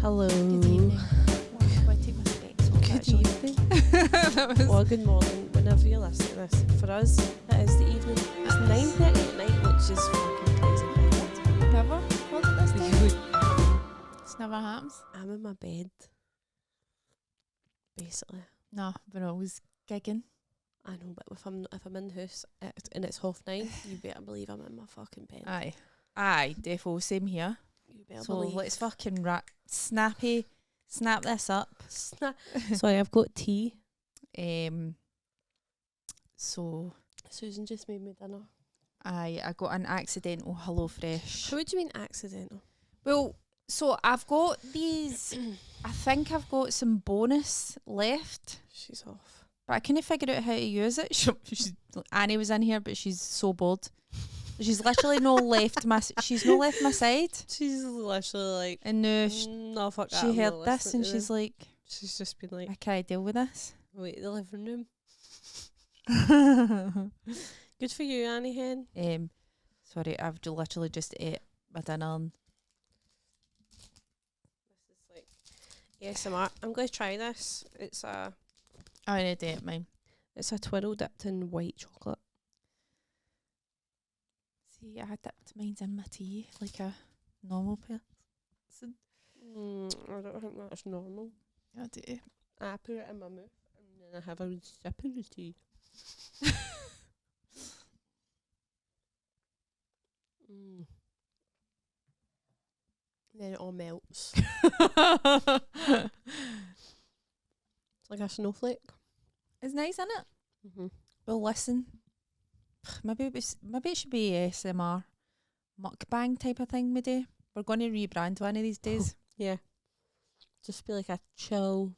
Hello. Good evening. Oh, I take my specs off. Good evening. Or good morning, whenever you're listening to this. For us, it is the evening. It's 9:30 at night, which is fucking crazy. Never called it this time. It's never happens. I'm in my bed, basically. No, we're always gigging. I know, but if I'm in the house and it's 9:30, you better believe I'm in my fucking bed. Aye, defo, same here. You better So believe. let's fucking snap this up. Sorry, I've got tea. So Susan just made me dinner. I got an accidental HelloFresh. What do you mean accidental? Well, so I've got these. I think I've got some bonus left. She's off. But I couldn't figure out how to use it. Annie was in here, but she's so bored. She's literally she's no left my side. She's literally like, And now no, fuck that. she I'm heard not this listening and to she's them. like, She's just been like, I can't deal with this. wait, the living room. Good for you, Annie Hen. Sorry, I've literally just ate my dinner. And This is like ASMR. I'm going to try this. It's a I need to eat mine. twirl dipped in white chocolate. See, I dipped mine in my tea like a normal person. I don't think that's normal. I do. I put it in my mouth and then I have a sip of the tea. Then it all melts. It's like a snowflake. It's nice, isn't it? Mm-hmm. Well, listen. Maybe it should be ASMR mukbang type of thing, maybe. We're going to rebrand one of these days. Yeah. Just be like a chill.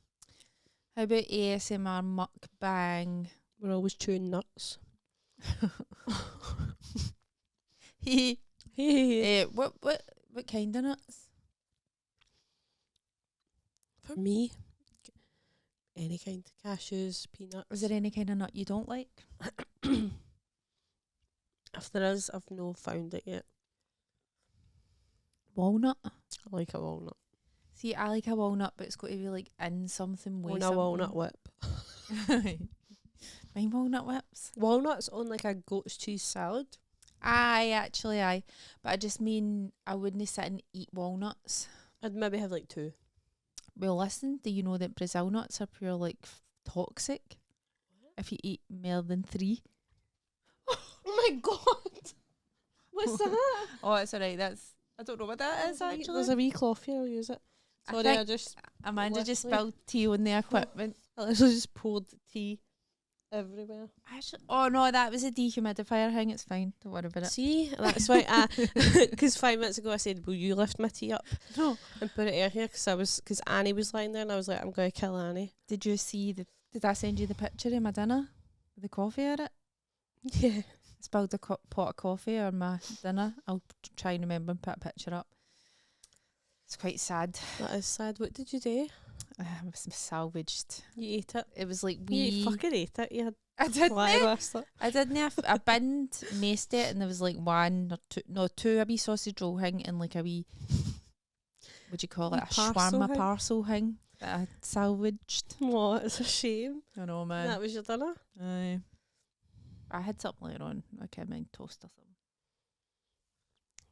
How about ASMR mukbang? We're always chewing nuts. What kind of nuts? For me, any kind of cashews, peanuts. Is there any kind of nut you don't like? If there is, I've no found it yet. Walnut? I like a walnut. See, I like a walnut, but it's got to be like in something with On a something. walnut whip. Mine walnut whips. Walnuts on like a goat's cheese salad. Aye. But I just mean I wouldn't sit and eat walnuts. I'd maybe have like 2. Well, listen, do you know that Brazil nuts are pure like toxic? If you eat more than 3. Oh my god! What's that? Oh, it's alright. I don't know what that is actually. There's a wee cloth here, I'll use it. Sorry, Amanda just literally- spilled tea on the equipment. I literally just poured tea everywhere. Oh no, that was a dehumidifier thing. It's fine. Don't worry about it. See, that's why because 5 minutes ago I said, will you lift my tea up No. and put it air here? Because Annie was lying there and I was like, I'm going to kill Annie. Did you see did I send you the picture of my dinner with the coffee in it? Yeah. I spilled a pot of coffee on my dinner. I'll try and remember and put a picture up. It's quite sad. That is sad. What did you do? I was salvaged. You ate it? It was like You fucking ate it. You had I didn't. blacklist it. I didn't. I binned, maced it, and there was like two a wee sausage roll thing and like a wee, what do you call it, a shawarma parcel thing that I salvaged. What? It's a shame. I know, man. That was your dinner? Aye. I had something later on. I can't mind toast or something.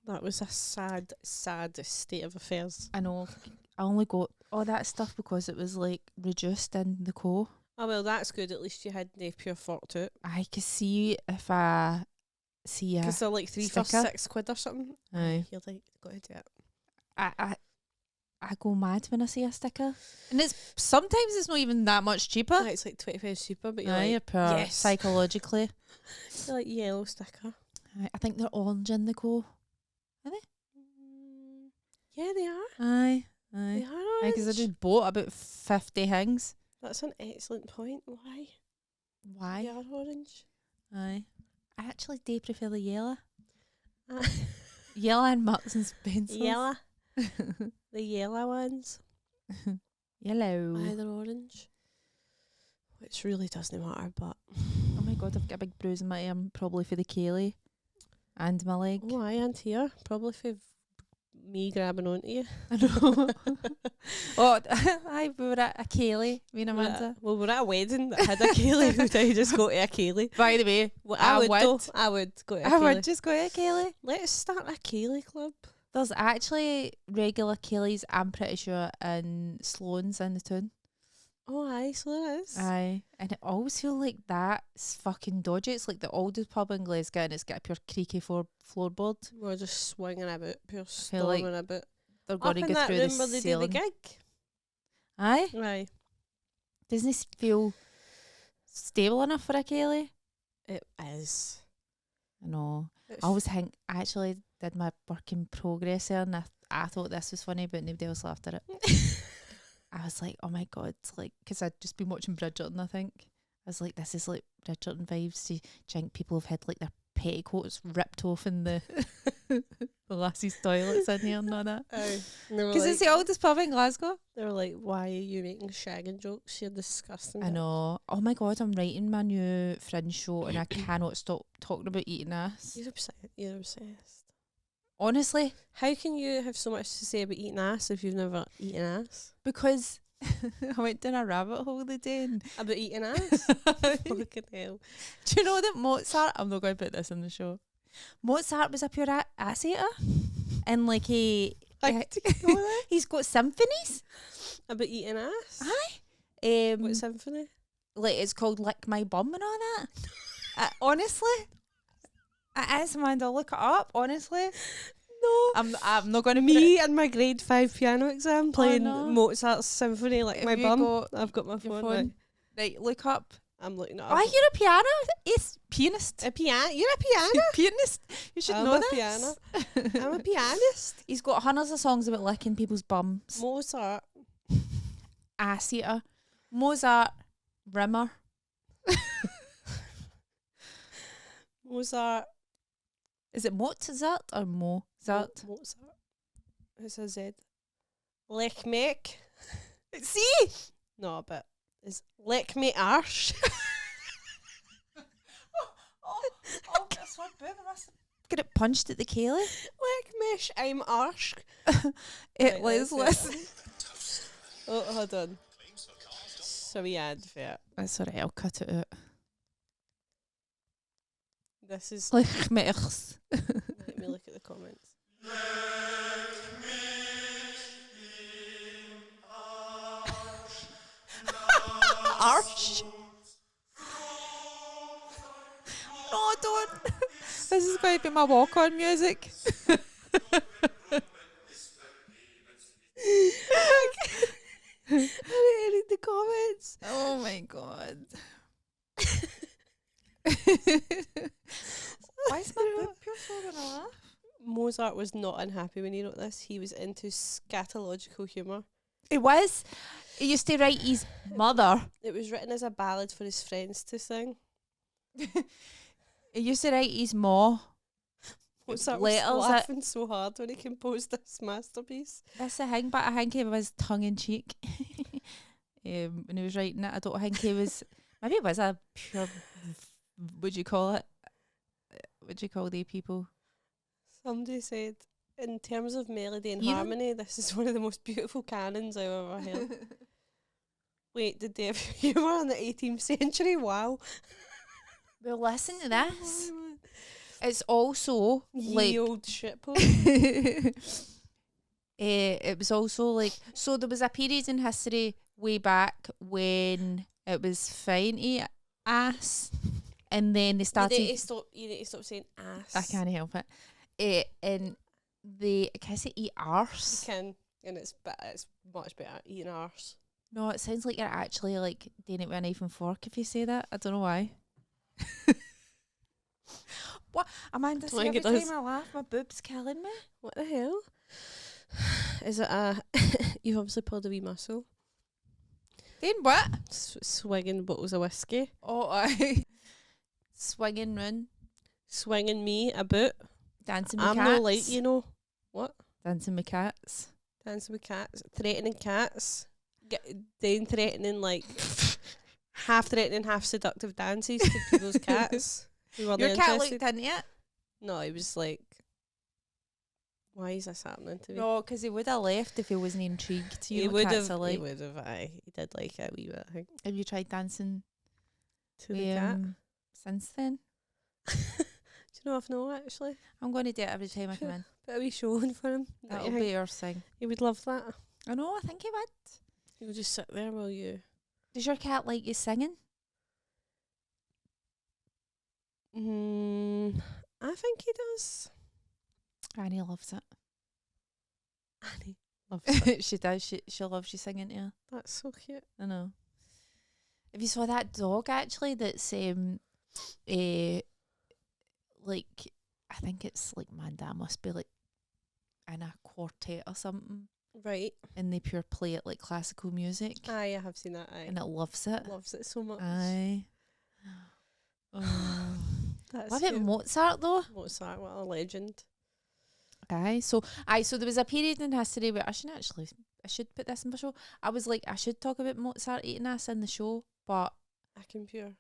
That was a sad, sad state of affairs. I know. I only got all that stuff because it was like reduced in the co. Oh, well, that's good. At least you had the pure fortitude. I could see if I see a. Because they're like 3 for sticker. £6 or something. Aye. You're like, got to do it. I go mad when I see a sticker, and sometimes it's not even that much cheaper. Like, it's like 20 £20 cheaper, but you're Aye, like, pure yes. psychologically. You're like, yellow sticker. I think they're orange in the co. Yeah, they are. Aye. They are orange. Because I just bought about 50 things. That's an excellent point. Why? Why? They are orange. Aye. I actually do prefer the yellow. Uh, Yellow and Marks and Spencer's. yellow. The yellow ones. Yellow. Aye, they're orange. Which really doesn't matter, but... Oh my god, I've got a big bruise in my arm, probably for the Kaylee and my leg. Oh, aye, and here. Probably for me grabbing onto you. I know. Oh, we were at a Kaylee, me and Amanda. Well, we're at a wedding that had a Kaylee. Would I just go to a Kaylee? By the way, Well, I would go to a Kaylee. I would just go to a Kaylee. Let's start a Kaylee club. There's actually regular Kayleys, I'm pretty sure, in Sloan's in the town. Oh, aye, so there is. Aye. And it always feel like that's fucking dodgy. It's like the oldest pub in Glasgow and it's got a pure creaky floorboard. We're just swinging about, pure feel like storming about. They're going to Up in go that through room the where they do the ceiling. gig. Aye. Aye. Doesn't this feel stable enough for a Kaylee? It is. I know. I always think, I actually did my work in progress there and I thought this was funny, but nobody else laughed at it. I was like, oh my God, like, because I'd just been watching Bridgerton, I think. I was like, this is like Bridgerton vibes. Do you think people have had like their petticoats ripped off in the the lassies' toilets in here and all that? Because it's the oldest pub in Glasgow. They were like, why are you making shagging jokes? You're disgusting. I know. Oh my God, I'm writing my new Fringe show and I cannot stop talking about eating ass. You're obsessed. Honestly. How can you have so much to say about eating ass if you've never eaten ass? Because I went down a rabbit hole the day and about eating ass? Fucking hell. Do you know that Mozart, I'm not going to put this in the show, Mozart was a pure ass eater and like he's got symphonies about eating ass? Aye. What symphony? Like it's called Lick My Bum and all that. Honestly, it is, Amanda. Look it up. Honestly, no, I'm not going to. Me and my grade 5 piano exam playing Mozart's symphony like Have my you bum. I've got my phone. Right, look up. I'm looking at. Oh, you're a piano. It's pianist. A piano. You're a piano. Pianist. You should know this. Piano. I'm a pianist. He's got hundreds of songs about licking people's bums. Mozart. Ass eater. Mozart. Rimmer. Mozart. Is it Mozart or Mozart? Mozart. It's a Z. Lick make. See? No, but it's lick me arse. Oh, that's my boob. I must get it punched at the Kaylee. Lick me, I'm arse. It was listen. Oh, hold on. So we ad for it. That's alright, I'll cut it out. This is. Lick me arse. Let me look at the comments. Arsh. No, don't. This is going to be my walk-on music. I didn't read the comments. Oh my God. Why is my boob pure so gonna laugh? Mozart was not unhappy when he wrote this. He was into scatological humour. It was. He used to write his mother. It was written as a ballad for his friends to sing. He used to write his ma. Mozart was laughing so hard when he composed this masterpiece. That's the thing, but I think he was tongue in cheek when he was writing it. I don't think he was. Maybe it was a pure. Would you call it? What do you call the people? Somebody said, in terms of melody and harmony, this is one of the most beautiful canons I've ever heard. Wait, did they have humour in the 18th century? Wow. Well, listen to this. It's also Ye old shitpost. It was also like, so there was a period in history way back when it was fine to eat ass, and then they started. You need to stop saying ass. I can't help it. And they can say eat arse. You can, and it's much better eating arse. No, it sounds like you're actually like doing it with a knife and fork if you say that. I don't know why. What? Amanda, see, every time I laugh, my boob's killing me. What the hell? Is it you've obviously pulled a wee muscle. Doing what? Swigging bottles of whiskey. Oh, I swinging run. Swinging me about. Dancing with cats. I'm not like, you know. What? Dancing with cats. Dancing with cats. Threatening cats. Doing threatening, like, half threatening, half seductive dances to people's cats. Your cat looked in it? No, he was like, Why is this happening to me? No, because he would have left if he wasn't intrigued. He would have. He would have. He did like it a wee bit, I think. Have you tried dancing To the cat? since then? Do you know if no, actually? I'm going to do it every time I come in. Bit of wee showing for him. That'll be our thing. He would love that. I know, I think he would. He would just sit there while you... Does your cat like you singing? I think he does. Annie loves it. Annie loves it. She does. She loves you singing to her. That's so cute. I know. If you saw that dog actually, that's like I think it's like Manda must be like in a quartet or something, Right. and they pure play it like classical music. Aye, I have seen that. Aye. And it loves it. Loves it so much. Aye. Oh. That's What about cute. Mozart though? Mozart, what a legend. Aye, so there was a period in history where I should put this in my show. I was like, I should talk about Mozart eating us in the show, but I can pure.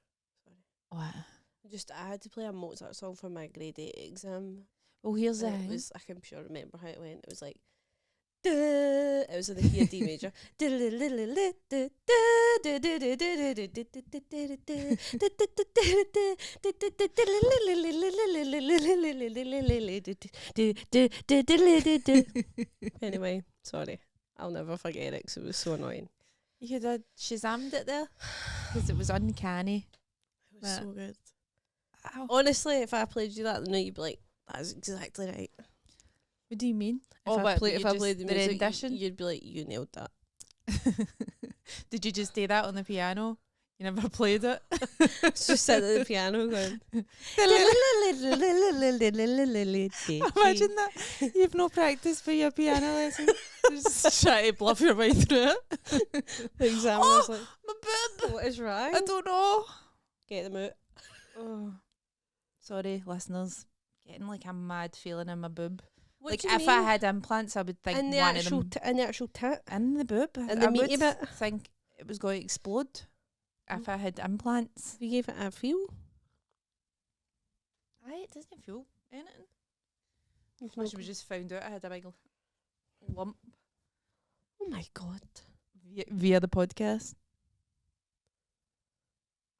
Sorry. what? I had to play a Mozart song for my grade 8 exam. Well, here's the And thing. it was, I can pure remember how it went. It was like, it was in the key of D major. Anyway, sorry. I'll never forget it because it was so annoying. You could have Shazammed it there because it was uncanny. It was so good. Ow. Honestly, if I played you that, then you'd be like, that's exactly right. What do you mean? If I played the music, rendition? you'd be like, you nailed that. Did you just do that on the piano? You never played it? Just sit at the piano going. Imagine that. You've no practice for your piano lesson. Just try to bluff your way through it. The examiner's like, my boob. what is wrong? I don't know. Get them out. Oh. Sorry, listeners. Getting like a mad feeling in my boob. What Like do you if mean? I had implants, I would think in the one actual of them in the actual tit, in the boob. in the I meaty would bit. think it was going to explode if I had implants. You gave it a feel. Aye, it doesn't feel anything. You've I no should have just found out I had a big lump Oh my god! via the podcast.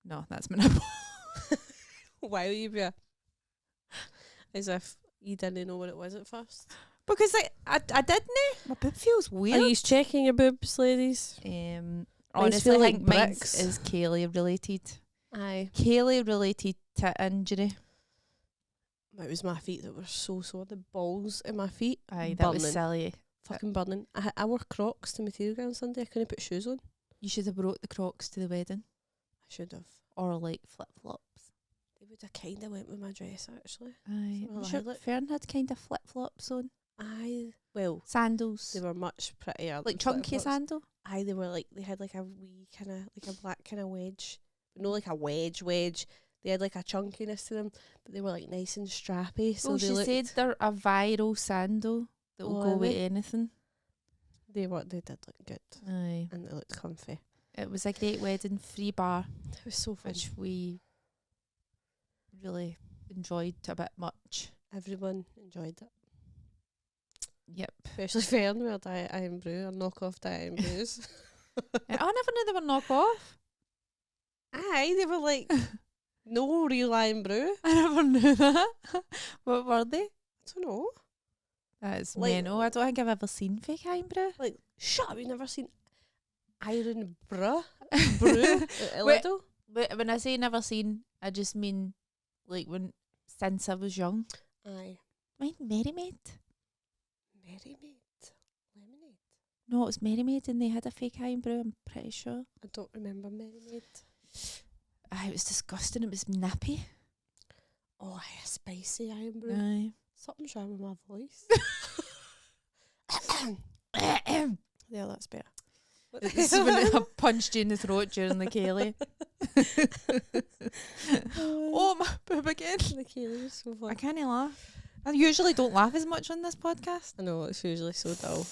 No, that's my nipple. Why would you be as if you didn't know what it was at first? Because I didn't. My boob feels weird. Are you checking your boobs, ladies? Honestly, feel I like think mine bricks. is Kaylee related. Aye. Kaylee related to injury. It was my feet that were so sore. The balls in my feet. Aye, that was burning. silly. Fucking burning. I wore Crocs to material girl on Sunday. I couldn't put shoes on. You should have brought the Crocs to the wedding. I should have. Or like flip-flops. They would have kind of went with my dress, actually. Aye. Well, Sure, I look- Fern had kind of flip-flops on. Aye. Well, Sandals. they were much prettier. Like than chunky flip-flops. sandal. Aye, they were like, they had like a wee kind of, like a black kind of wedge. But no like a wedge. They had like a chunkiness to them, but they were like nice and strappy. So Well, they she looked, said they're a viral sandal that will Oh, go are with they? anything. they did look good. Aye. And they looked comfy. It was a great wedding, free bar, It was so fun. which we really enjoyed a bit much. Everyone enjoyed it. Yep. Especially Fern, we had Iron Brew, or knockoff Iron Brews. I never knew they were knockoff. Aye, they were like, no real Iron Brew. I never knew that. What were they? I don't know. That's Like- mental. I don't think I've ever seen fake iron brew. Like, shut up, you've never seen Iron Brew? Brew? At Wait. Lidl? But when I say never seen, I just mean like since I was young. Aye. Mine Merry Maid. Merry Maid. Lemonade. No, it was Merry Maid and they had a fake iron brew, I'm pretty sure. I don't remember Merry Maid. Aye, it was disgusting. It was nippy. Oh, aye, a spicy Iron Brew. Aye. Something's wrong with my voice. Yeah, that's better. This is when I punched you in the throat during the Kaylee. Oh, my boob again. The Kaylee was so fun. I can't laugh. I usually don't laugh as much on this podcast. I know, it's usually so dull.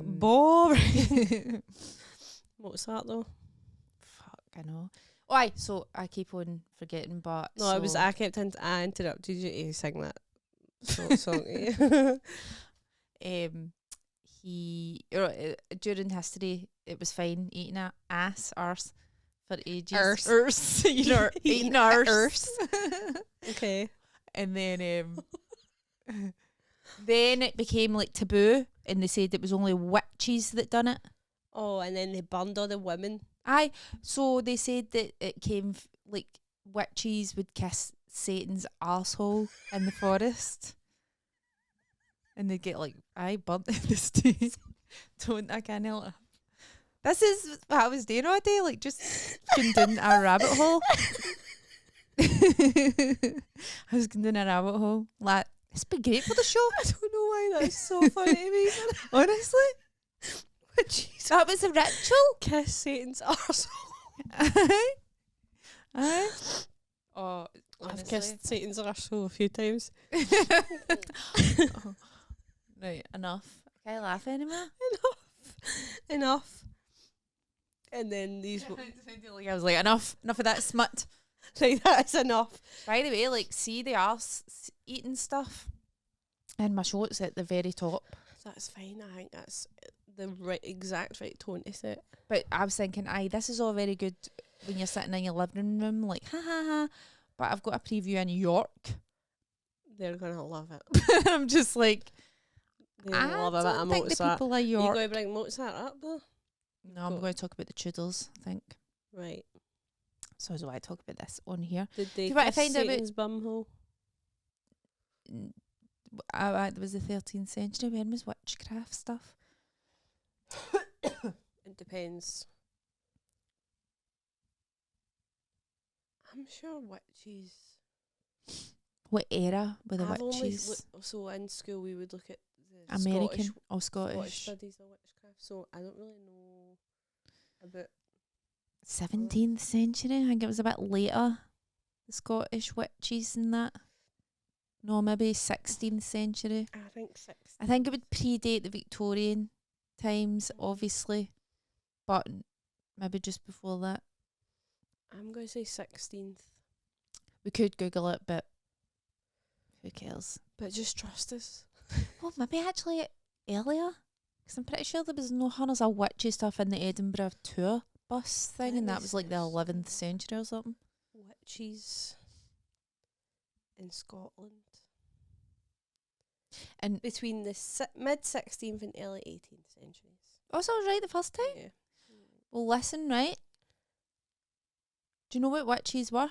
Boring. Mozart though. Fuck, I know. Oh, aye, so I keep on forgetting, but No, I kept I interrupted you to sing that short song. He during history, it was fine eating a arse for ages. Arse. You know, eating arse. Okay. And then then it became like taboo, and they said it was only witches that done it. Oh, and then they burned all the women. Aye, so they said that it came like witches would kiss Satan's arsehole in the forest, and they'd get like burnt in the stake. I can't help it. This is what I was doing all day, like just going down a rabbit hole. I was going down a rabbit hole. Like, it's been great for the show. I don't know why that's so funny to me. Honestly. Jesus. That was a ritual. Kiss Satan's arsehole. Aye. Oh, honestly. I've kissed Satan's arsehole a few times. Oh. Right, enough. Can I laugh anymore? Enough. And then these... I was like, enough of that smut. Like, that's enough. By the way, like, see the arse eating stuff? And my shorts at the very top. That's fine. I think that's the exact right tone to set. But I was thinking, this is all very good when you're sitting in your living room, like, ha ha ha. But I've got a preview in New York. They're going to love it. I'm just like, They love a bit of Mozart. The people of York. You going to bring Mozart up, though? No, I'm going to talk about the Tudors, I think. Right. So do I talk about this on here? Did they kiss find Satan's bumhole? It was the 13th century. When was witchcraft stuff? It depends. I'm sure witches... What era were the I've witches? So in school we would look at the American or Scottish Scottish? studies of witchcraft. So I don't really know about 17th century. I think it was a bit later. The Scottish witches and that. No, maybe 16th century. I think 16th. I think it would predate the Victorian times, obviously, but maybe just before that. I'm going to say 16th. We could Google it, but who cares? But just trust us. Well, maybe actually earlier, because I'm pretty sure there was no hundreds of witchy stuff in the Edinburgh tour bus thing, and that was like the 11th century or something. Witches in Scotland. And between the mid 16th and early 18th centuries. Oh, so I was right the first time? Yeah. Well, listen, right? Do you know what witches were?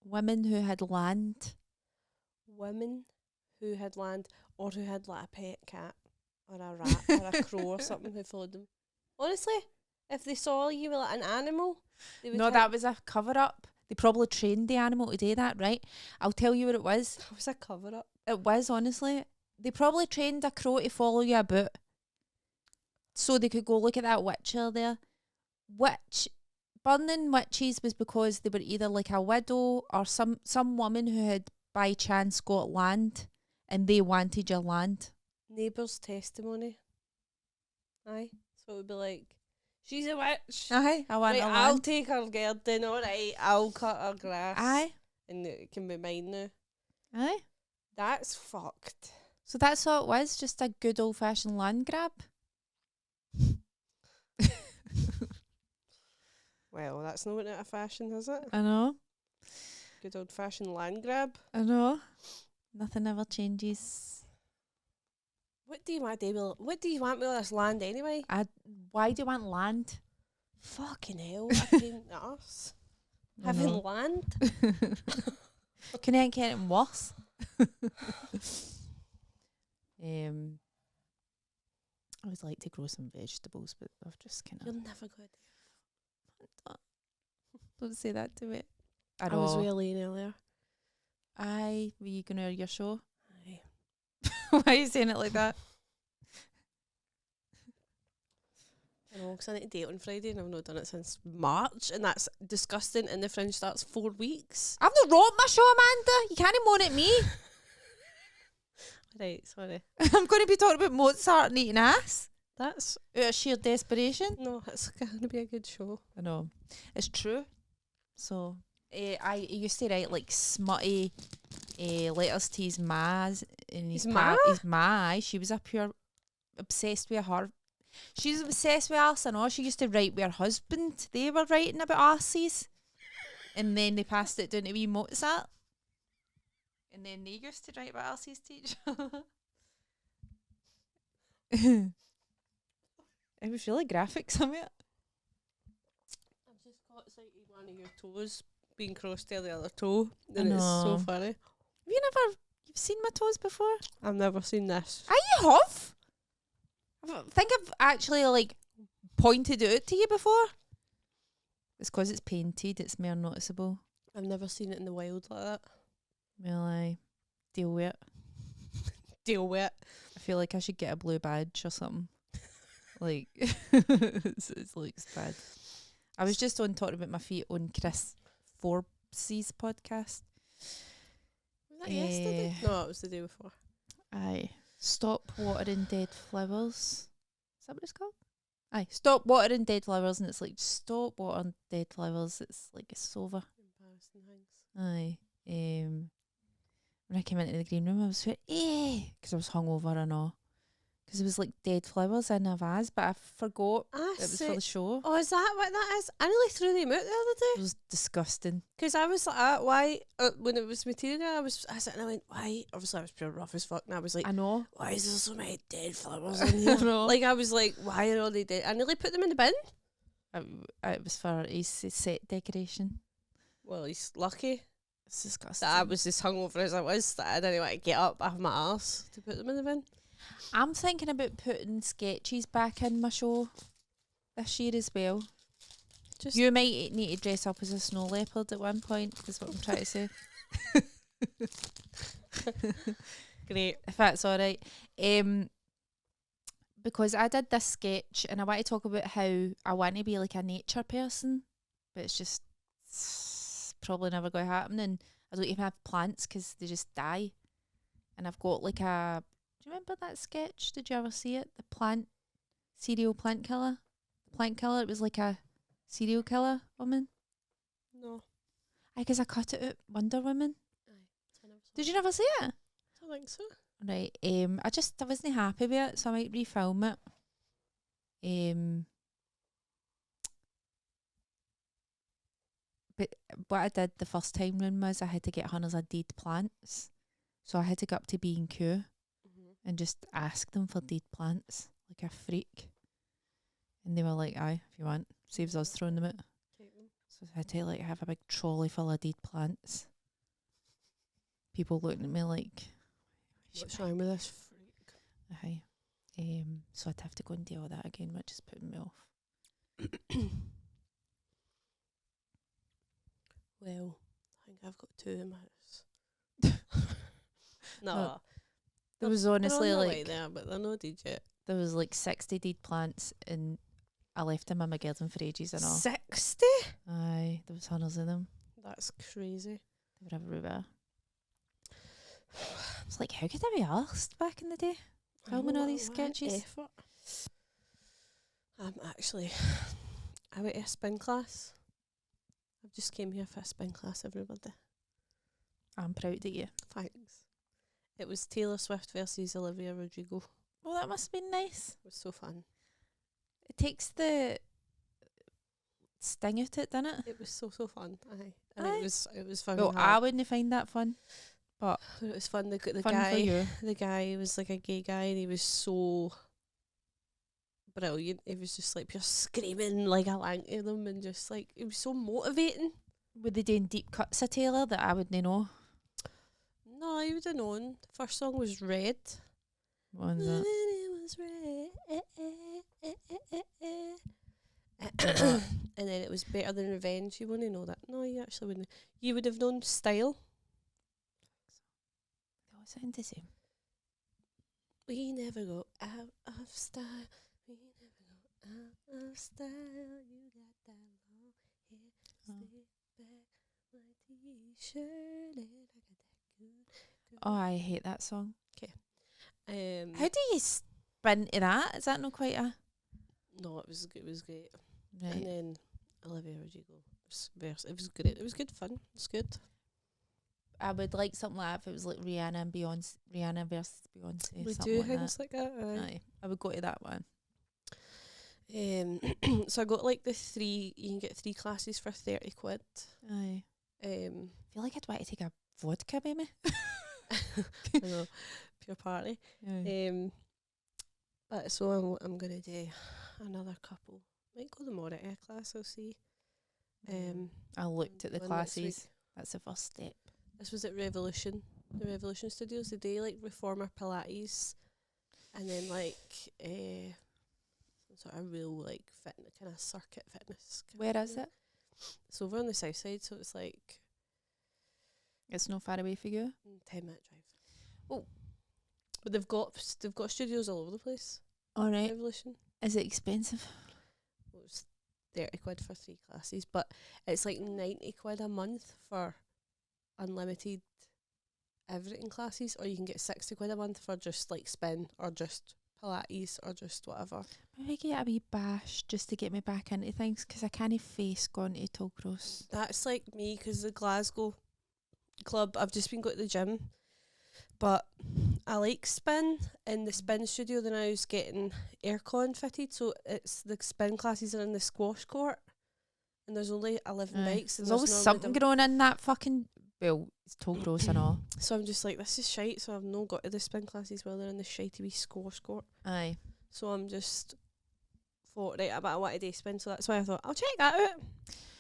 Women who had land. Women who had land, or who had like a pet cat or a rat or a crow or something who followed them. Honestly, if they saw you with like an animal, they would No, that was a cover up. They probably trained the animal to do that, right? I'll tell you what it was. That was a cover up. It was, honestly. They probably trained a crow to follow you about so they could go look at that witch there. Burning witches was because they were either like a widow or some woman who had by chance got land and they wanted your land. Neighbours' testimony. Aye. So it would be like, she's a witch. Aye, I want right, her I'll land. take her garden, alright, I'll cut her grass. Aye. And it can be mine now. Aye. That's fucked. So that's all it was, just a good old fashioned land grab. Well, that's not out of fashion, is it? I know. Good old fashioned land grab. I know. Nothing ever changes. What do you want to do? What do you want with all this land anyway? Why do you want land? Fucking hell, I can't ask. Having land? Can I get it worse? I would like to grow some vegetables, but I've just kind of... You're never good. Don't say that to me. I was with Elaine earlier. Aye, were you going to your show? Aye. Why are you saying it like that? I know, because I need to date on Friday and I've not done it since March, and that's disgusting, and the Fringe starts 4 weeks. I've not wrote my show, Amanda. You can't moan at me. Right, sorry. I'm going to be talking about Mozart and eating ass. That's... Out of sheer desperation. No, it's going to be a good show. I know. It's true. So, I used to write like smutty letters to his ma's and his ma? His ma. She was up here obsessed with her. She's obsessed with arse and all. She used to write with her husband. They were writing about arses, and then they passed it down to wee Mozart, and then they used to write about arses to each other. It was really graphic, some of it. I've just caught sight of one of your toes being crossed to the other toe, and it's so funny. You've seen my toes before? I've never seen this. You have? I think I've actually like pointed it out to you before. It's because it's painted, it's more noticeable. I've never seen it in the wild like that. Well, I deal with it. Deal with it. I feel like I should get a blue badge or something. Like, it's like it's bad. I was just on talking about my feet on Chris Forbes' podcast. Was that yesterday? No, it was the day before. Aye. Stop watering dead flowers. Is that what it's called? Aye. Stop watering dead flowers, and it's like, stop watering dead flowers. It's like, it's over. Embarrassing things. Aye. When I came into the green room, I was like, because I was hungover and all. Because it was like dead flowers in a vase, but I forgot it was for the show. Oh, is that what that is? I nearly threw them out the other It day. was disgusting. Because I was like, why? When it was material, I sat and I went, why? Obviously, I was pure rough as fuck, and I was like, I know. why is there so many dead flowers in here? Like, I was like, why are all they dead? I nearly put them in the bin. It was for his set decoration. Well, he's lucky It's disgusting. that I was as hungover as I was that I didn't want to get up off my arse to put them in the bin. I'm thinking about putting sketches back in my show this year as well. Just You might need to dress up as a snow leopard at one point, is what I'm trying to say. great. If that's all right. Because I did this sketch and I want to talk about how I want to be like a nature person, but it's probably never going to happen. And I don't even have plants because they just die. And I've got like a... Do you remember that sketch? Did you ever see it? The serial plant killer? The plant killer, it was like a serial killer woman. No. Because I cut it out, Wonder Woman. Aye. Did you never see it? I don't think so. Right. I wasn't happy with it, so I might refilm it. But what I did the first time round was I had to get hunters of dead plants. So I had to go up to B&Q and just ask them for dead plants, like a freak. And they were like, aye, if you want. Saves us throwing them out. So I had to like have a big trolley full of dead plants. People looking at me like, What's wrong with this freak? aye. So I'd have to go and do all that again, which is putting me off. Well, I think I've got 2 in my house. No. There was honestly they're on the like way there, but they're not dead yet. there was like 60 dead plants and I left them in my garden for ages and all. 60? Aye, there was hundreds of them. That's crazy. They were everywhere. It's like, how could I be asked back in the day? Filming all these sketches. I went to a spin class. I've just came here for a spin class, everybody. I'm proud of you. Thanks. It was Taylor Swift versus Olivia Rodrigo. Well, that must have been nice. It was so fun. It takes the sting out it, doesn't it? It was so fun. Aye. And Aye. it was fun. Well, I wouldn't find that fun. But it was fun. The fun guy, for you. the guy was like a gay guy, and he was so brilliant. He was just like pure screaming like a lank to them, and just like it was so motivating. Were they doing deep cuts of Taylor that I wouldn't know? No, I would have known. The first song was Red. What one's that? It was red. And then it was Better Than Revenge. You wouldn't know that. No, you actually wouldn't. You would have known Style. They all sound the same. We never go out of style. We never go out of style. You got that long hair. Stay back, my t-shirt. And I got that good. Oh, I hate that song. How How do you spin to that? Is that not quite a... No, it was great. Right. And then Olivia Rodrigo It was great. It was good fun. It's good. I would like something like that if it was like Rihanna and Beyonce, Rihanna versus Beyonce. We something do like things that. like that. Aye, I would go to that one. So I got like the 3. You can get 3 classes for 30 quid. Aye. I feel like I'd want to take a vodka, maybe. I know, pure party. Aye. But so I'm gonna do another couple. Might go the monitor class. I'll see. I looked at the one next week. classes. That's the first step. This was at Revolution, the Revolution Studios. They do like reformer Pilates, and then like some sort of real like fitness kind of circuit fitness. Where is it? It's over on the south side, so it's like It's not far away for you. 10-minute drive. Oh, but they've got studios all over the place. all right. Revolution. Is it expensive? Well, it's 30 quid for 3 classes, but it's like 90 quid a month for unlimited everything classes, or you can get 60 quid a month for just like spin or just Pilates or just whatever. Maybe get a wee bash just to get me back into things because I can't face going to Tollcross. That's like me, because the Glasgow club, I've just been going to the gym, but I like spin. In the spin studio, then I was getting aircon fitted, so it's the spin classes are in the squash court, and there's only 11 bikes. And There's always something going on in that fucking. Well, it's Tollcross and all. So I'm just like, this is shite. So I've no got to the spin classes while they're in the shitey wee squash court. Aye. So I'm just thought, right, but I want to do spin, so that's why I thought I'll check that out.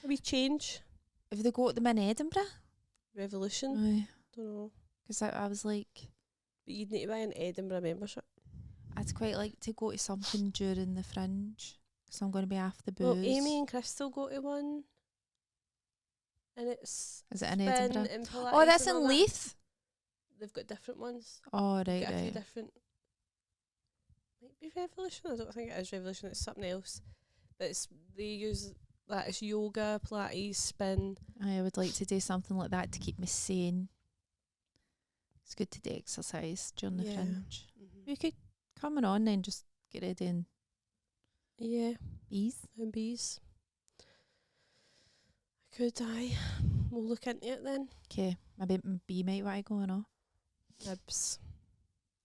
A wee change. Have they got them in Edinburgh? Revolution. Aye. Don't know. Because I was like, But you'd need to buy an Edinburgh membership. I'd quite like to go to something during the Fringe because I'm going to be off the booze. Well, Amy and Crystal go to one. And it's Is it in spin Edinburgh? and Pilates Oh, that's and all in that. Leith. They've got different ones. Oh, right, Get a few right. different. Might be Revolution. I don't think it is Revolution. It's something else. But they use that as yoga, Pilates, spin. I would like to do something like that to keep me sane. It's good to do exercise during the Fringe. You could come on and just get ready and bees. And bees. Could I? We'll look into it then. Okay, maybe bee might want to go on. Nibs.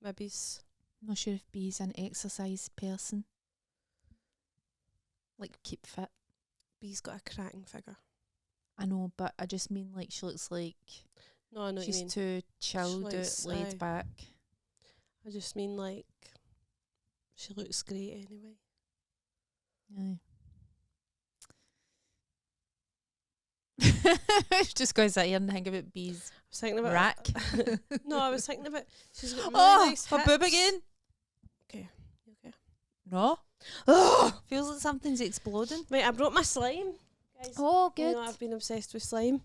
Mibbies. Not sure if bee's an exercise person. Like keep fit. Bee's got a cracking figure. I know, but I just mean like she looks like No, I know what you she's mean. too chilled looks, out, laid aye. back. I just mean like she looks great anyway. Aye. Just go sit here and think about bees. I was thinking about Rack. No, I was thinking about she's got really Oh, nice her hips. boob again. Okay. No. Oh, Feels like something's exploding. wait, I brought my slime, guys. Oh, You good. know, I've been obsessed with slime.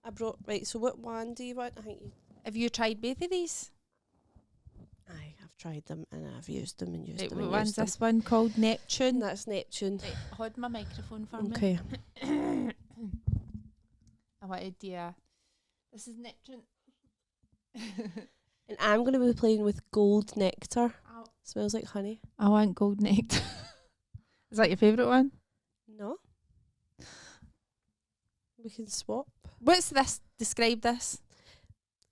I brought so what one do you want? I think you. Have you tried both of these? Aye, I've tried them and I've used them and used Right, them. what And one's used them. this one called Neptune? That's Neptune. Right, hold my microphone for me. Okay. I wanted this is Neptune. And I'm going to be playing with gold nectar. Ow. Smells like honey. I want gold nectar. Is that your favourite one? No. We can swap. What's this? Describe this.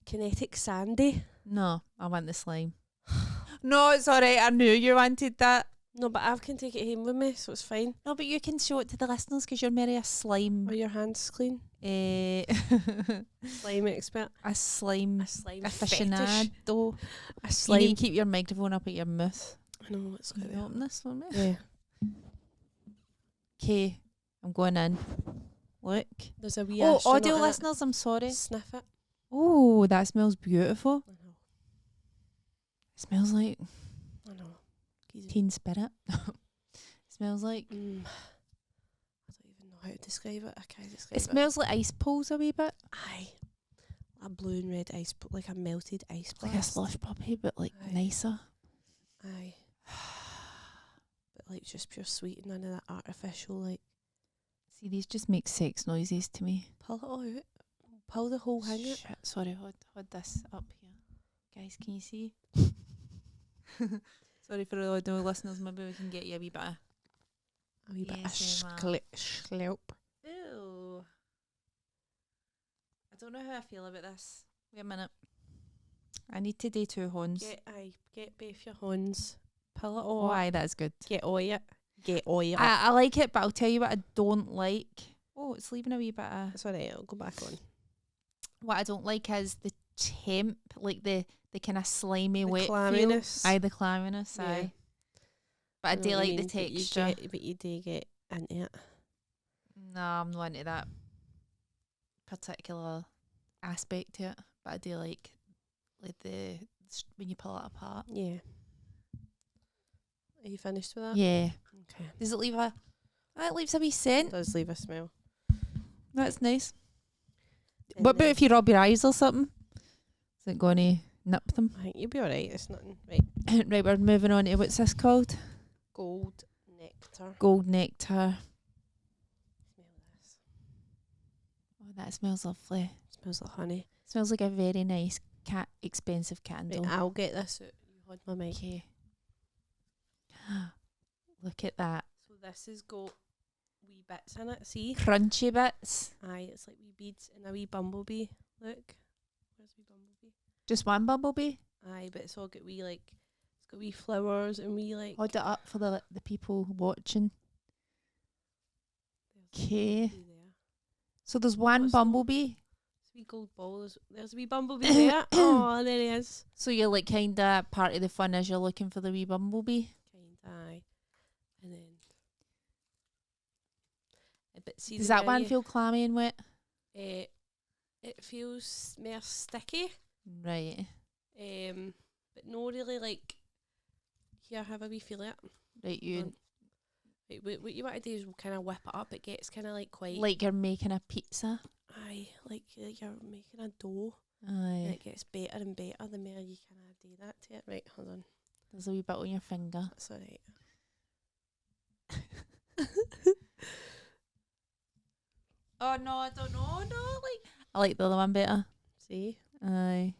Kinetic sandy. No, I want the slime. No, it's alright. I knew you wanted that. No, but I can take it home with me, so it's fine. No, but you can show it to the listeners because you're merely a slime. Are your hands clean? Slime expert. A slime A slime fetish. aficionado. A You slime. need to keep your microphone up at your mouth. I know, it's Can going you to open this for me? Yeah. Okay, I'm going in. Look. There's a wee Oh, astronaut audio in it. listeners, I'm sorry. Sniff it. Oh, that smells beautiful. I know. It smells like I know. Geezer. teen spirit. Smells like I don't even know how to describe it. I can't describe it smells like ice pools a wee bit. Aye. A blue and red ice, like a melted ice Like a blast. slush puppy, but like Aye. nicer. Aye. But like just pure sweet and none of that artificial like. See, these just make sex noises to me. Pull it all out. Pull the whole hang out. Shit, sorry, hold this up here. Guys, can you see? Sorry for the audio listeners, maybe we can get you a wee bit of A wee bit of ASMR. slurp. Ew. don't know how I feel about this. Wait a minute. I need to do 2 horns. Get both your horns. Pull it Oh, all. aye, that's good. Get all it. Get all it. I like it, but I'll tell you what I don't like. Oh, it's leaving a wee bit of... That's alright, I'll go back on. What I don't like is the temp, like the kind of slimy The wet clamminess. feel. Aye, the clamminess, Yeah. aye. But I know do what you like the mean, texture. But you do get into it. No, I'm not into that particular aspect to it. But I do like the when you pull it apart. Yeah. Are you finished with that? Yeah. Okay. Does it leave a... It leaves a wee scent. It does leave a smell. That's nice. And What about then- if you rub your eyes or something? Is it going to nip them? I think you'll be alright. It's nothing. Right. Right, we're moving on to what's this called? Gold nectar. Gold nectar. Smell this. Oh, that smells lovely. Smells like honey. Smells like a very nice expensive candle. Right, I'll get this out. You hold my mic. Okay. Look at that. So this has got wee bits in it. See? Crunchy bits. Aye, it's like wee beads and a wee bumblebee. Look. Where's wee bumblebee? Just one bumblebee. Aye, but it's all got wee like it's got wee flowers and wee like Hold it up for the people watching. there's Okay. a bumblebee there. So there's one What's the- bumblebee. It's a wee gold ball. There's a wee bumblebee there. Oh, there he is. So you're like kind of part of the fun is you're looking for the wee bumblebee. Aye. And then but see Does the that way one you- feel clammy and wet? it feels more sticky. Right. But no really like here have a wee feel it. Right, you Right, what you want to do is kind of whip it up. It gets kind of like quite like you're making a pizza. aye, like you're making a dough, and Aye. it gets better and better the more you kind of do that to it. Right, hold on, There's a wee bit on your finger. that's alright. Oh no, I don't know. No, like I like the other one better. See, Aye.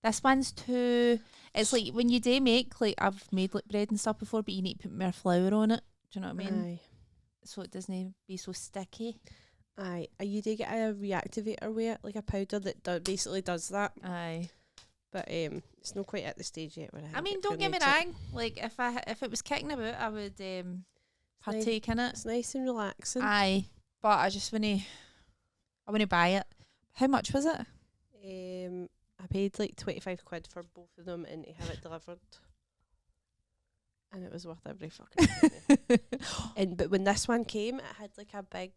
This one's too. It's like when you do make like I've made like bread and stuff before, but you need to put more flour on it. Do you know what I mean? aye, So it doesn't be so sticky. aye. You do get a reactivator with it, like a powder that basically does that. Aye. But it's not quite at the stage yet where I mean, don't get me wrong. Like if it was kicking about, I would nice. partake in it. It's nice and relaxing. Aye, but I just wanna buy it. How much was it? I paid like 25 quid for both of them and to have it delivered. And it was worth every fucking penny. But when this one came, it had like a big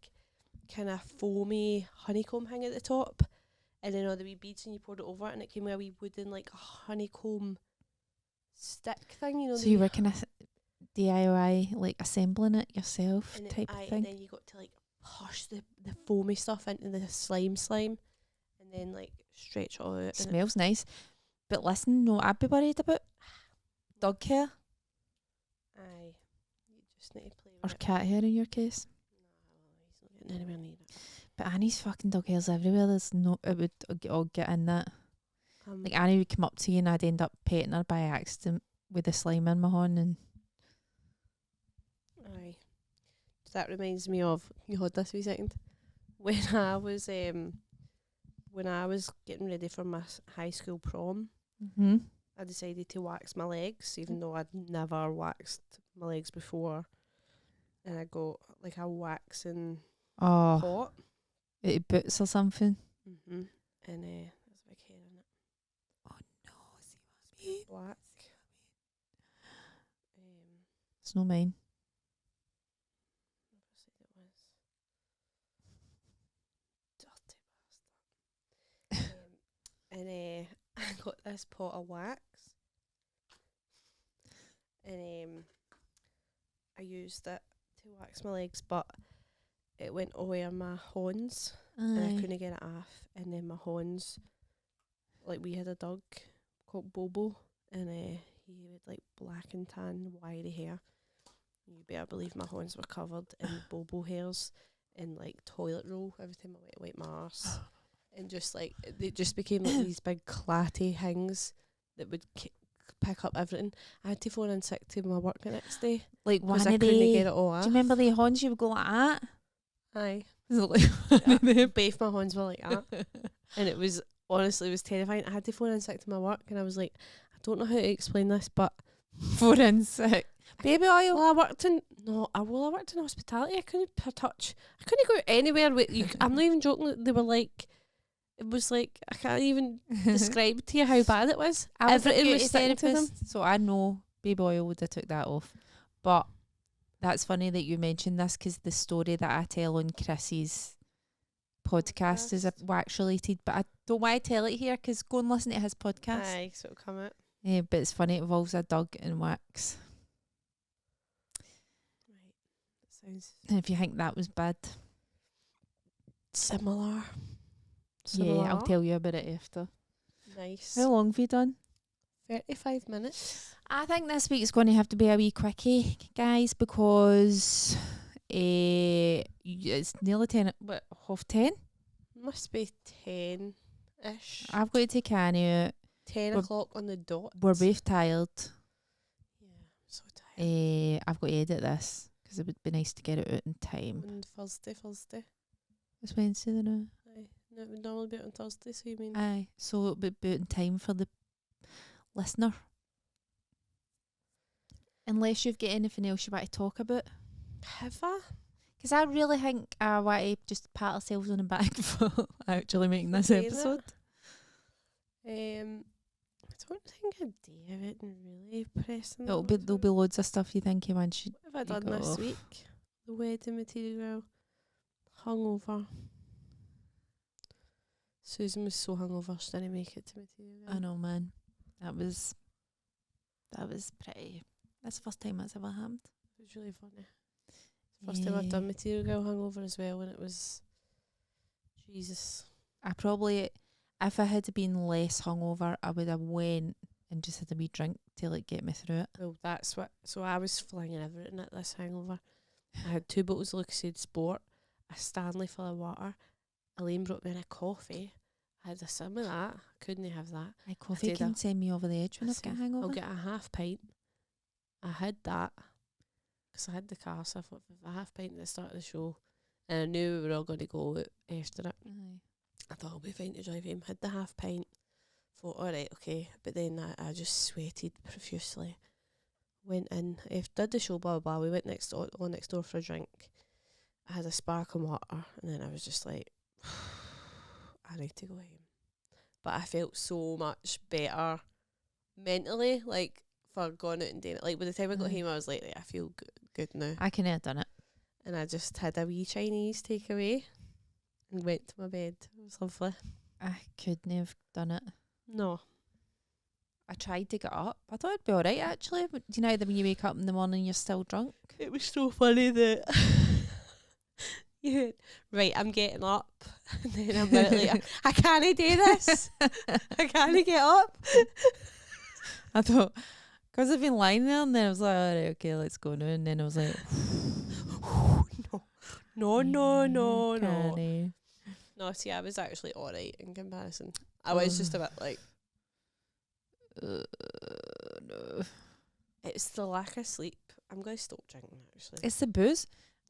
kind of foamy honeycomb thing at the top. And then all the wee beads and you poured it over it and it came with a wee wooden like honeycomb stick thing, you know. So the you wee- were kind of DIY, like assembling it yourself and type aye, of thing. And then you got to like push the foamy stuff into the slime and then like stretch it all out. and it- Smells nice. But listen, no, I'd be worried about dog hair Aye. You just need to play or with it. cat hair in your case. He's not getting anywhere near it. But Annie's fucking dog hair's everywhere. There's no, it would all get in that. Like Annie would come up to you and I'd end up petting her by accident with the slime in my horn. And Aye. That reminds me of, you hold this wee second, when I was getting ready for my high school prom, I decided to wax my legs, even though I'd never waxed my legs before. And I got like a waxing oh, pot. it boots or something. Mm-hmm. And there's a big hair in it. Oh no, see what I mean? Black. It's not mine. Dirty bastard. And I got this pot of wax. And I used it to wax my legs, but it went over my horns. And I Aye. couldn't get it off. And then my horns, like we had a dog called Bobo, and he had like black and tan wiry hair. You better believe my horns were covered in Bobo hairs and like toilet roll every time I went to wipe my arse. And just like they just became like these big clatty things that would pick up everything. I had to phone in sick to my work the next day Like one because I of couldn't the. get it all Do off. you remember the horns you would go like that? Aye. Is it like one of them? Both my horns were like that. And it was, honestly, it was terrifying. I had to phone in sick to my work, and I was like, I don't know how to explain this, but phone in sick. Baby oil. well, I worked in hospitality. I couldn't touch. I couldn't go anywhere with you. I'm not even joking. They were like, it was like, I can't even describe to you how bad it was. I was Everything a was beauty sticking to them. therapist, so I know baby oil would have took that off. But that's funny that you mentioned this, because the story that I tell on Chrissy's podcast is wax related, but I don't want to tell it here, because go and listen to his podcast. Aye, so it'll come out. Yeah, but it's funny, it involves a dog and wax. Right. That sounds And if you think that was bad, similar. yeah, I'll tell you about it after. Nice. How long have you done? 35 minutes. I think this week's going to have to be a wee quickie, guys, because it's nearly 10, what, 10:30? Must be 10-ish. I've got to take Annie out. 10 we're- o'clock on the dot. We're both tired. Yeah, I'm so tired. I've got to edit this, because it would be nice to get it out in time. On Thursday. It's Wednesday now. Aye. No, it would normally be on Thursday, so you mean... Aye, so it would be out in time for the listener. Unless you've got anything else you want to talk about. Have I? Because I really think I want to just pat ourselves on the back for actually making this Saying episode. I don't think I do anything really pressing. There'll be loads of stuff you think you want should. What have I done this week? The wedding material. Hungover. Susan was so hungover she didn't make it to material. I know, man. That was pretty. That's the first time that's ever happened. It was really funny. First time I've done material girl hungover as well, and it was Jesus. I probably, if I had been less hungover, I would have went and just had a wee drink to like get me through it. Well, that's what. So I was flinging everything at this hangover. I had 2 bottles of Lucasade Sport, a Stanley full of water. Elaine brought me in a coffee. I had a sim of that. I couldn't have that. Coffee can send me over the edge when I've got a hangover. I'll get a half pint. I had that because I had the car, so I thought a half pint at the start of the show, and I knew we were all going to go out after it. Aye. I thought I'll be fine to drive home. Had the half pint. Thought, all right, okay. But then I just sweated profusely. Went in, did the show, blah, blah, blah. We went next door for a drink. I had a sparkling water, and then I was just like, I need to go home. But I felt so much better mentally, like, for going out and doing it. Like, by the time I got home, I was like, I feel good now. I couldn't have done it. And I just had a wee Chinese takeaway and went to my bed. It was lovely. I couldn't have done it. No. I tried to get up. I thought it'd be alright actually. But do you know that when you wake up in the morning you're still drunk? It was so funny that you went, right, I'm getting up. And then I'm like, I can't do this. I can't get up. I thought, because I've been lying there, and then I was like, alright, okay, let's go now. And then I was like, no. Canny. No, see, I was actually alright in comparison. I was just a bit like, no. it's the lack of sleep. I'm going to stop drinking, actually. It's the booze.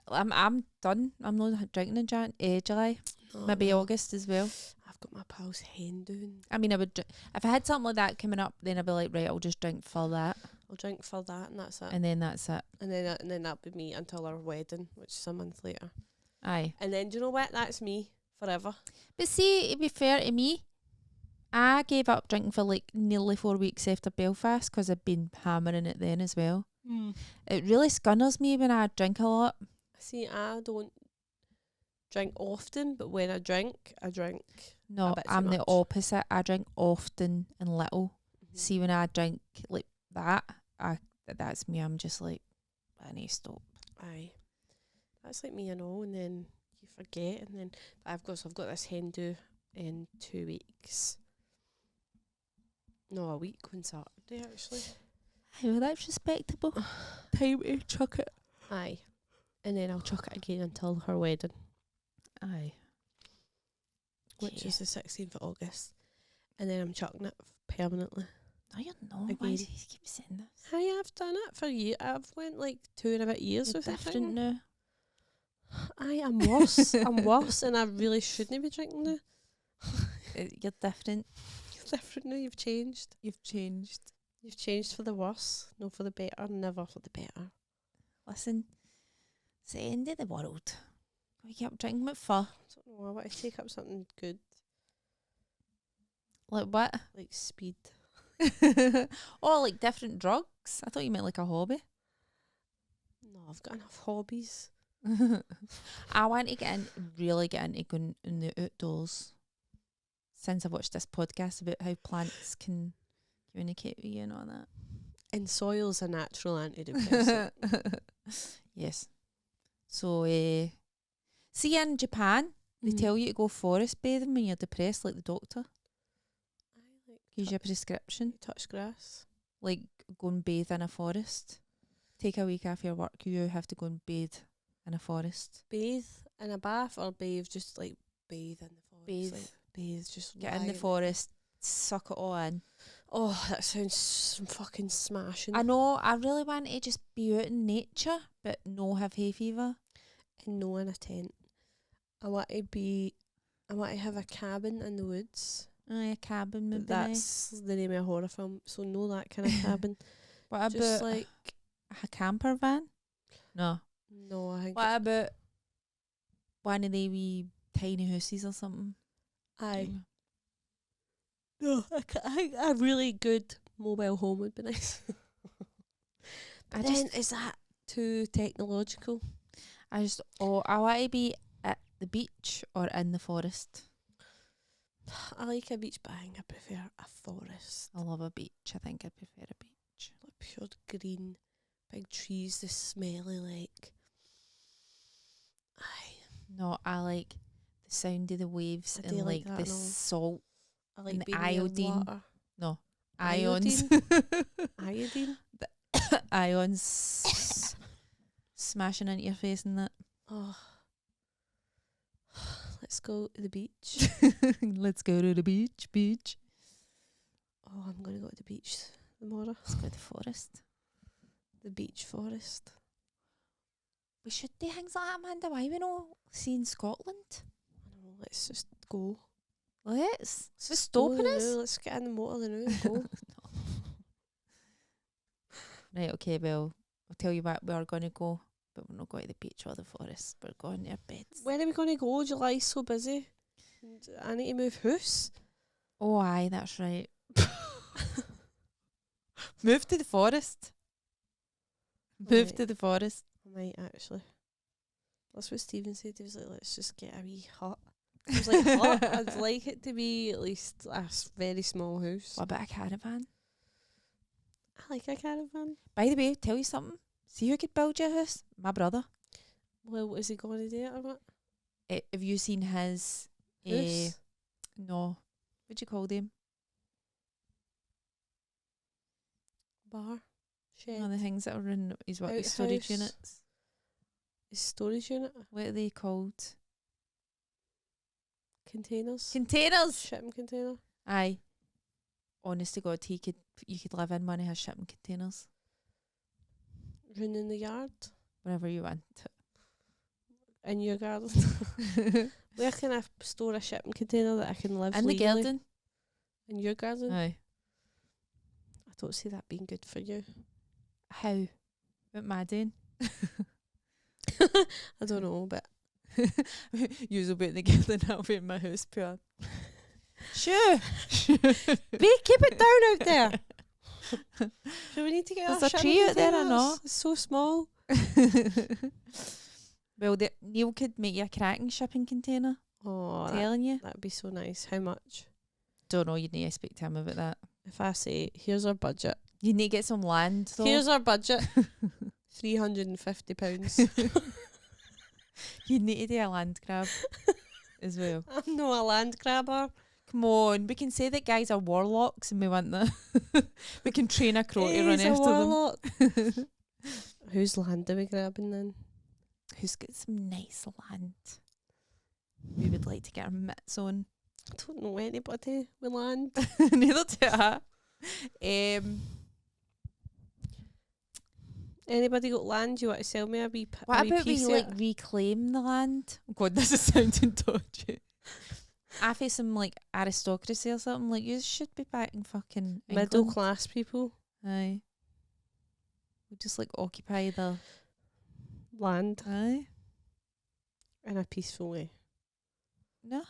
I'm done. I'm not drinking in July. Maybe August as well. I've got my pal's hen doing. I mean, I would if I had something like that coming up, then I'd be like, right, I'll just drink for that. I'll drink for that, and that's it. And then that's it. And then that'll be me until our wedding, which is a month later. Aye. And then, do you know what? That's me forever. But see, to be fair to me, I gave up drinking for like nearly 4 weeks after Belfast because I'd been hammering it then as well. It really scunners me when I drink a lot. See, I don't drink often, but when I drink, No, a bit too I'm the much. opposite. I drink often and little. See, when I drink like that, that's me. I'm just like, I need to stop. Aye, that's like me and all, and then you forget, and then but I've got this hen do in 2 weeks. No, a week on Saturday actually. Aye, well, that's respectable. Time to chuck it. Aye, and then I'll chuck it again until her wedding, Aye. which is the 16th of August, and then I'm chucking it permanently. No, you're not. Why Again. do you keep saying this? I have done it for years. I've went like 2 and a bit years You're with it. different now. I am worse. I'm worse, and I really shouldn't be drinking now. You're different. Different now, you've changed. You've changed. You've changed for the worse, no for the better, never for the better. Listen, it's the end of the world. We keep drinking with fur. I don't know, I want to take up something good, Like what? like speed. Oh, like different drugs? I thought you meant like a hobby. No, I've got enough hobbies. I want to really get into going in the outdoors. Since I watched this podcast about how plants can communicate with you and all that. And soil's a natural antidepressant. Yes. So, see in Japan, they tell you to go forest bathing when you're depressed, like the doctor. I like Gives you a prescription. touch grass. Like, go and bathe in a forest. Take a week off your work, you have to go and bathe in a forest. Bathe in a bath or bathe, just like bathe in the forest. Bathe. Like, bathe, just Get in the lie forest, suck it all in. Oh, that sounds fucking smashing. I know, I really want to just be out in nature, but no have hay fever. And no in a tent. I want to have a cabin in the woods. A cabin would be That's nice. the name of a horror film, so no that kind of cabin. What Just about like a camper van? No. no, I think What about one of the wee tiny houses or something? I think a really good mobile home would be nice. But then is that too technological? I want to be at the beach or in the forest. I like a beach, but I think I prefer a forest. I love a beach. I think I prefer a beach. Like pure green, big trees, the smelly like. No, I like the sound of the waves I do and like like that the and all. salt, I like and being iodine. near water. no, ions. Iodine? Ions smashing into your face and that. Oh. Let's go to the beach. Let's go to the beach. Oh, I'm going to go to the beach tomorrow. Let's go to the forest. The beach forest. We should do things like that, Amanda. Why we not see in Scotland? I don't know, let's just go. Let's Just stopping go us. now. Let's get in the motor now and go. Right, okay, well, I'll tell you what, we are going to go, but we're not going to the beach or the forest. We're going to our beds. When are we going to go? July's so busy. And I need to move house. Oh, aye, that's right. Move to the forest. Move Right. to the forest. I might actually. That's what Stephen said. He was like, let's just get a wee hut. I was like, hut? I'd like it to be at least a very small house. What about a caravan? I like a caravan. By the way, tell you something. See who could build you a house? My brother. Well, is he going to do it or what? Have you seen his... House? No. What do you call them? Bar? Shed? One of the things that are in his storage Outhouse? units. His storage unit? What are they called? Containers? Containers! Shipping container? Aye. Honest to God, you could live in one of his shipping containers. Run in the yard? Wherever you want. In your garden? Where can I store a shipping container that I can live In the legally? garden. In your garden? Aye. I don't see that being good for you. How? What am I doing? I don't know, but You'll be in the garden, I'll be in my house, pure. Sure. keep it down out there. So we need to get There's our a shipping tree out there, I containers. know. It's so small. Well, Neil could make you a cracking shipping container. Oh, Telling you. that'd be so nice. How much? Don't know, you'd need to speak to him about that. If I say, here's our budget. You need to get some land, though. Here's our budget. £350. You need to do a land grab as well. I'm not a land grabber. Come on, we can say that guys are warlocks and we want that. We can train a crow to run He's a after warlock. them. Whose land are we grabbing then? Who's got some nice land? We would like to get our mitts on. I don't know anybody with land. Neither do I. Anybody got land you want to sell me a wee What wee about we piece like of it? reclaim the land? Oh God, this is sounding dodgy. I face some like aristocracy or something. Like, you should be back in fucking Middle England. class people. Aye. We just like occupy the Land. aye. In a peaceful way. No.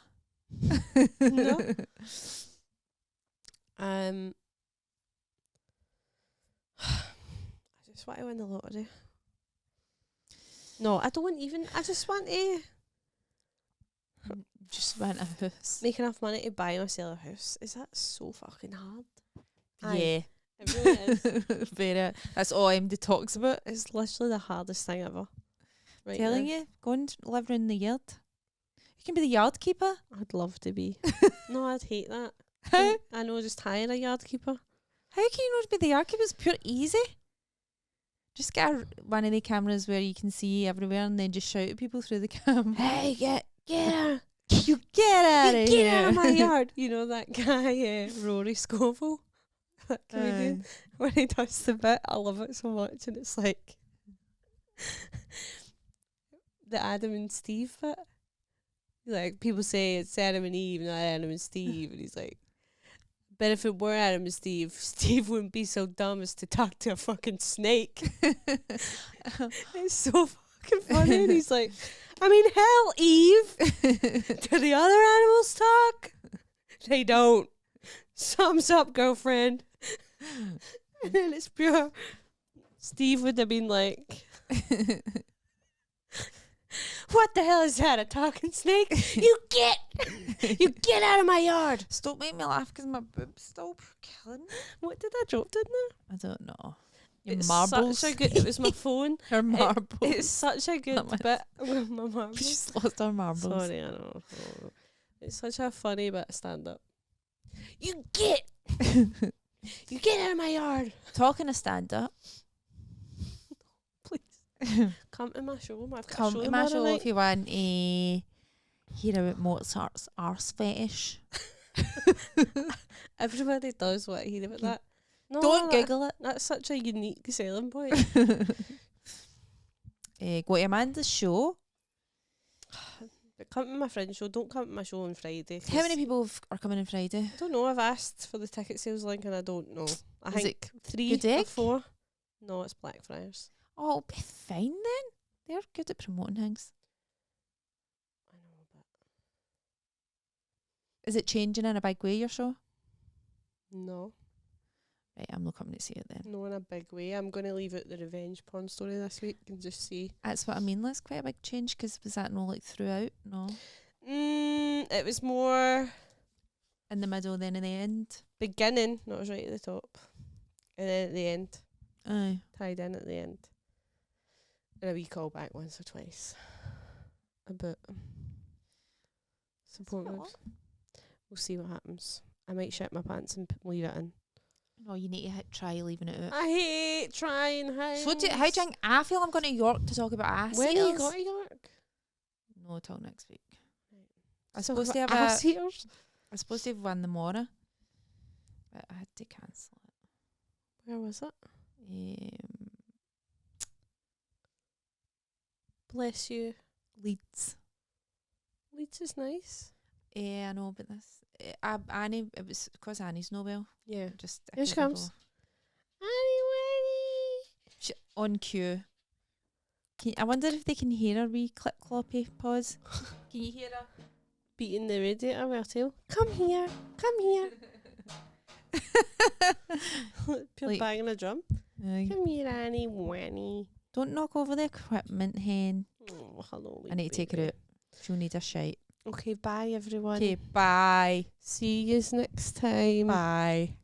No. I just want to win the lottery. No, I don't even. I just want to Just went a house. make enough money to buy myself a house. Is that so fucking hard? Aye, Yeah. it really is. Very. That's all MD talks about. It's literally the hardest thing ever. Right Telling now. you, go and live in the yard. You can be the yard keeper. I'd love to be. No, I'd hate that. How? I know, just hire a yard keeper. How can you not be the yard keeper? It's pure easy. Just get one of the cameras where you can see everywhere and then just shout at people through the camera. Hey, get her. You get out of here. Get out of my yard. You know that guy, Rory Scovel? That comedian? When he does the bit, I love it so much. And it's like the Adam and Steve bit. Like, people say it's Adam and Eve, not Adam and Steve. And he's like, but if it were Adam and Steve, Steve wouldn't be so dumb as to talk to a fucking snake. It's so fucking funny. And he's like, I mean, hell, Eve. Do the other animals talk? They don't. Thumbs up, girlfriend. And then it's pure. Steve would have been like, what the hell is that? A talking snake? You get out of my yard. Stop making me laugh because my boob's still killing me. What did I drop, didn't I? I don't know. Your It's marbles. such a good. It was my phone. Her marbles. It's such a good That bit with my We marbles. just lost our marbles. Sorry, I know. Oh. It's such a funny bit of stand up. You get out of my yard. Talking of stand up. Please. Come to my show. I've got a Come show to my tomorrow show night. if you want to hear about Mozart's arse fetish. Everybody does want to hear about that. No, Don't that- Google it. That's such a unique selling point. Go to Amanda's show. But come to my friend's show. Don't come to my show on Friday. How 'cause many people are coming on Friday? I don't know. I've asked for the ticket sales link and I don't know. I Is think it 3 Good or Egg? 4. No, it's Blackfriars. Oh, it'll be fine then. They're good at promoting things. I know, but Is it changing in a big way, your show? no. Right, I'm not coming to see it then. No, in a big way. I'm going to leave out the revenge porn story this week and just see. That's what I mean. That's quite a big change because was that not like throughout? No. It was more In the middle, then in the end. beginning, not as right at the top. And then at the end, Aye. tied in at the end. And a wee call back once or twice. About support That's not groups. We'll see what happens. I might shit my pants and leave it in. No, you need to try leaving it out. I hate trying things. So how do you think I feel I'm going to York to talk about ass When eaters? you got to York? No, till next week. I was Talk supposed to have about a, ass eaters? I was supposed to have one tomorrow, but I had to cancel it. Where was it? Bless you. Leeds. Leeds is nice. I know about this. Annie, it was because Annie's no well. Yeah. Just I Here she couldn't comes. go. On cue. I wonder if they can hear a wee clip cloppy pause. Can you hear her? Beating the radiator with her tail. Come here. Come here. Pure Like- banging a drum. Aye. Come here, Annie. Wanny. Don't knock over the equipment, hen. Oh, hello. I need to take her out. She'll need a shite. Okay, bye everyone. Okay, bye. See you next time. Bye.